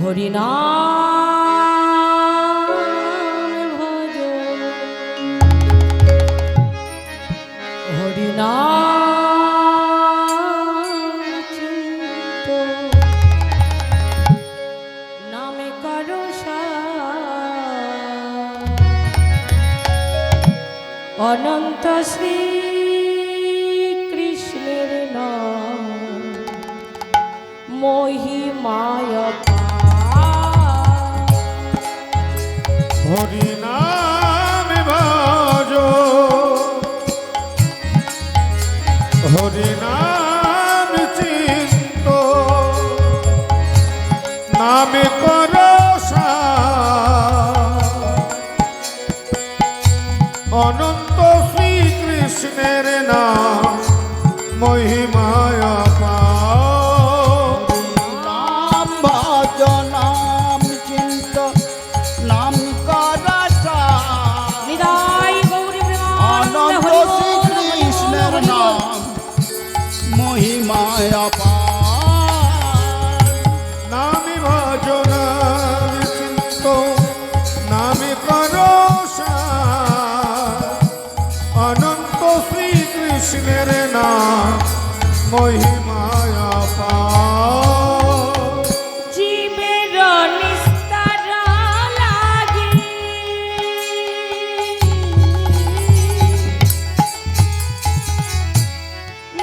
হরিনাম ভজ হরিনাম চিন্ত নামে করো অনন্ত শ্রী কৃষ্ণের নাম মহিমায় হরিনাম ভজ হরিনাম চিন্ত নামে করো অনন্ত শ্রীকৃষ্ণের নাম মহিমায় নামে ভজনা চিন্ত নামে করো অনন্ত শ্রীকৃষ্ণের নাম মহিমায় জীবের নিস্তার লাগি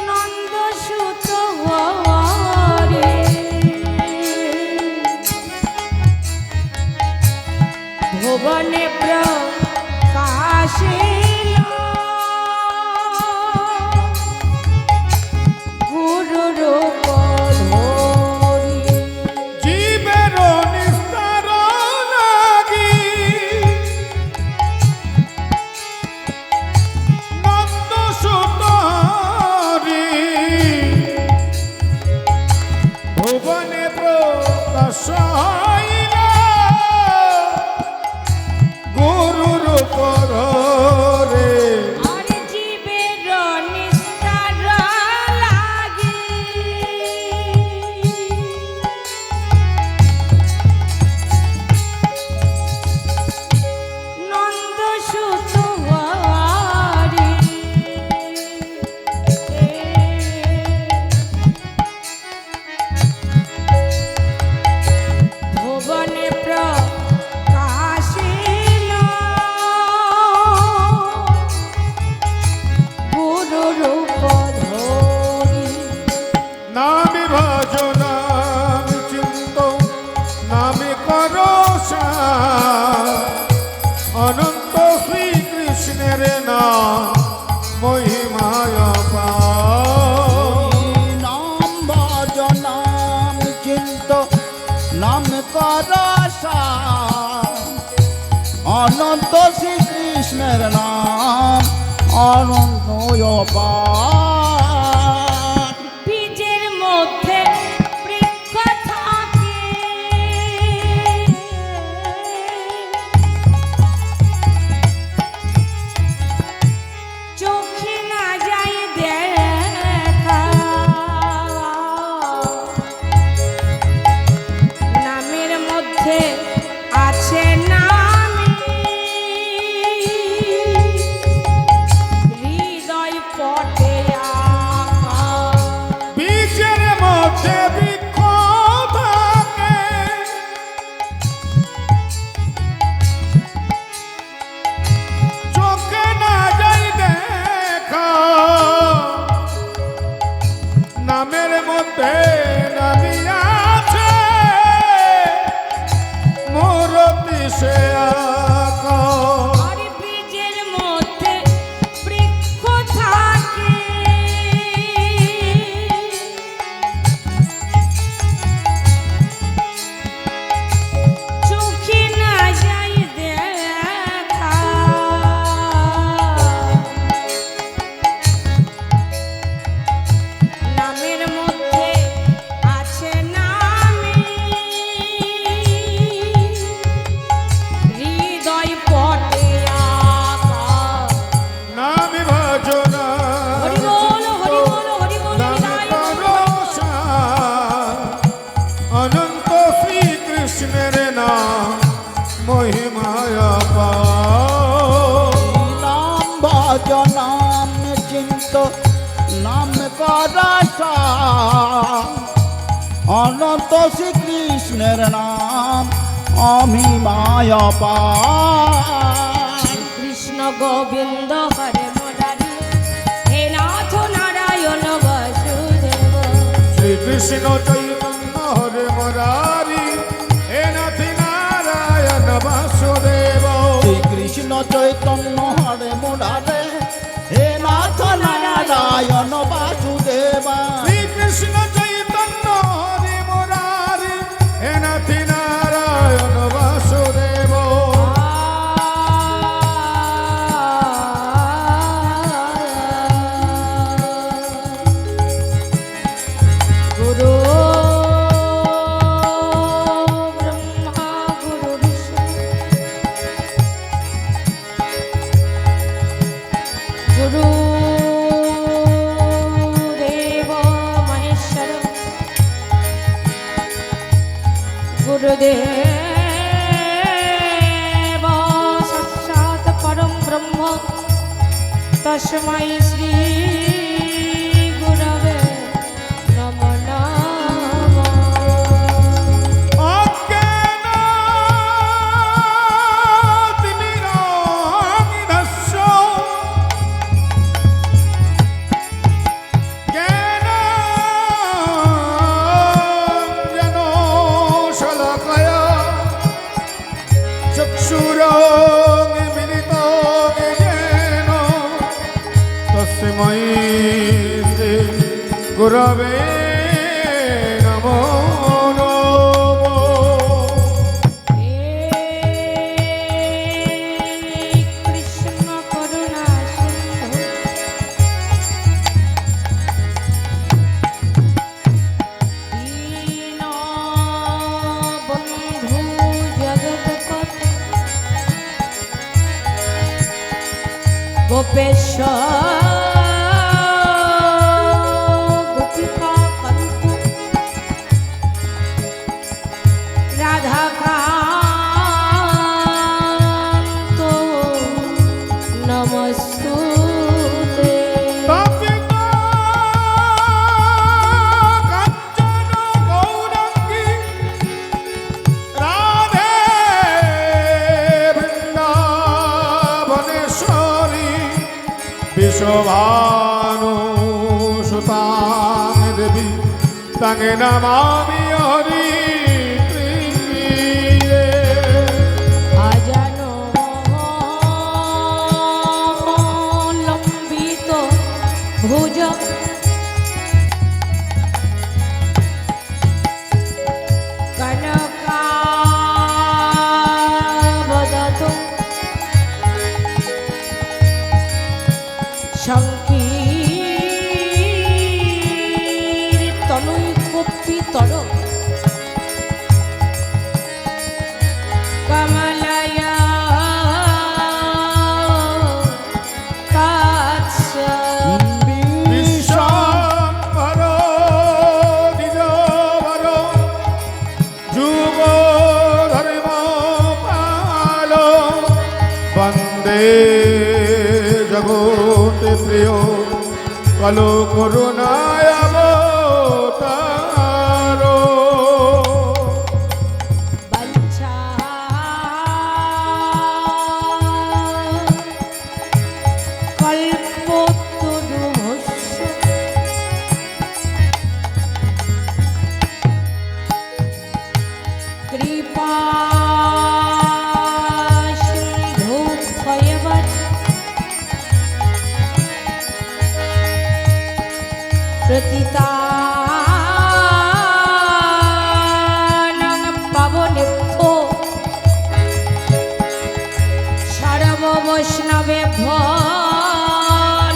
নন্দ সুত হরে ভুবনে প্রকাশে ভুবনে প্রকাশ গুরু রূপ রে নামে ভজনা চিন্ত নামে করো অনন্ত শ্রীকৃষ্ণের নাম মহিমায় নাম ভজনাম চিন্ত নাম করো অনন্ত শ্রীকৃষ্ণের নাম অনন্ত বীজের মধ্যে বৃক্ষ থাকে চোখে না যায় দেখা নামের মধ্যে আছে নামে হৃদয় পটে ভজনাম চিন্ত নাম করা অনন্ত শ্রীকৃষ্ণের নাম অমিমায় পার। কৃষ্ণ গোবিন্দ হরে মুরারি হে নাথ নারায়ণ বাসুদেব। শ্রীকৃষ্ণ চৈতন্য হরে মুরারি হে নাথ নারায়ণ বাসুদেব। শ্রীকৃষ্ণ চৈতন্য হরে মুরারে হে নাথ নারায়ণ বাসুদেবা। শ্রীকৃষ্ণ চৈতন্য হরে মুরারি হে নাথ নারায়ণ বাসুদেব। গুরু ব্রহ্মা গুরু বিষ্ণু গুরু দেব মহেশ্বর গুরুদেব সাক্ষাৎ পরম ব্রহ্ম তস্मै শ্রী গুরবে নমো নমঃ। অজ্ঞানাতিমিরামিধস্য জ্ঞানাঞ্জনশলাকয়া চক্ষুরোন্মিলিतं येन তস্मै শ্রী গুরবে নমো নমঃ। হে কৃষ্ণ করুণা সিন্ধু দীনবন্ধু জগৎপতে গোপেশ্বর গোপিকা কান্ত রাধাকান্ত নমস্তুতে। তপিতা কাঞ্চন গৌরাঙ্গী রাধে বৃন্দাবনেশ্বরী বিশ্বভানুসুতাং দেবী তাং নমামি হরি প্রিয়ে। আজানো লম্বিত ভুজ কনকাবদত সংকীর্তনৈকপিতর কমলয়া কাৎস বিশ্বম্ভর দ্বিজবর যুগ ধর্ম পাল বন্দে জগৎ প্রিয় কলো করুণায় অবতার। বাঞ্ছা কল্পতরুভস্য কৃপা সিন্ধুভয়বৎ প্রতিতানাং পাবনেভ্যো সর্ববৈষ্ণবেভ্যো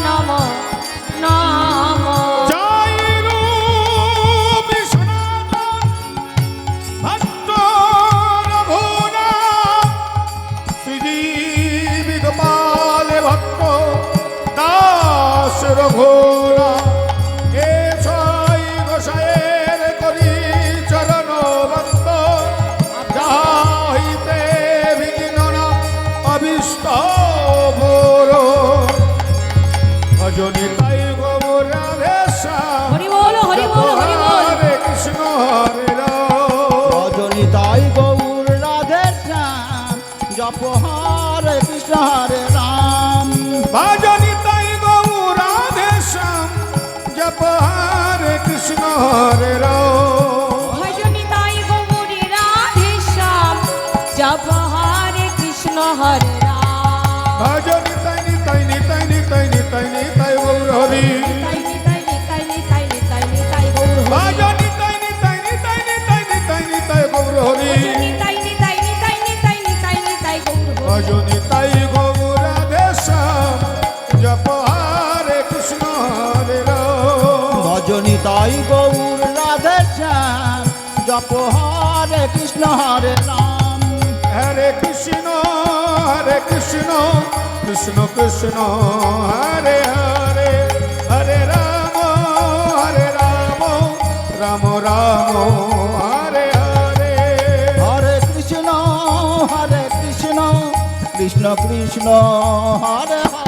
নমো নমঃ। জয় রূপ সনাতন ভক্ত রঘুনাথ শ্রীজীবি গোপাল ভক্ত দাস রঘুনাথ। এ ছয় গোসাইয়ের করি চরণ বন্দ যাহা হইতে বিঘ্ন না অবিষ্ট ভোর ভজনি তাই গৌর রাধে শ্যাম হরি বল হরি বল হরি বল হরে কৃষ্ণ হরে রাম রজনী তাই গৌর রাধে শ্যাম জপ হরে কৃষ্ণ হরে রাম ভজনি তাই গৌর রাধে শ্যাম জপ হরে কৃষ্ণ হরে রাম ভজনি তাই গৌরী রাধে শ্যাম জপ হরে কৃষ্ণ হরে রাম ভজনি তাই নিতাই নিতাই নিতাই নিতাই নিতাই গৌর হরি তাই নিতাই নিতাই নিতাই নিতাই নিতাই গৌর হরি ভজনি তাই নিতাই নিতাই নিতাই নিতাই নিতাই গৌর হরি নিতাই নিতাই নিতাই নিতাই নিতাই নিতাই গৌর হরি ভজনি তাই গৌর রাধে শ্যাম জপ হরে কৃষ্ণ হরে রাম ভজনী তাই গৌর রাধে শ্যাম জপ হরে কৃষ্ণ হরে রাম হরে কৃষ্ণ কৃষ্ণ কৃষ্ণ হরে হরে হরে রাম রাম রাম হরে হরে হরে কৃষ্ণ কৃষ্ণ কৃষ্ণ কৃষ্ণ হরে হরে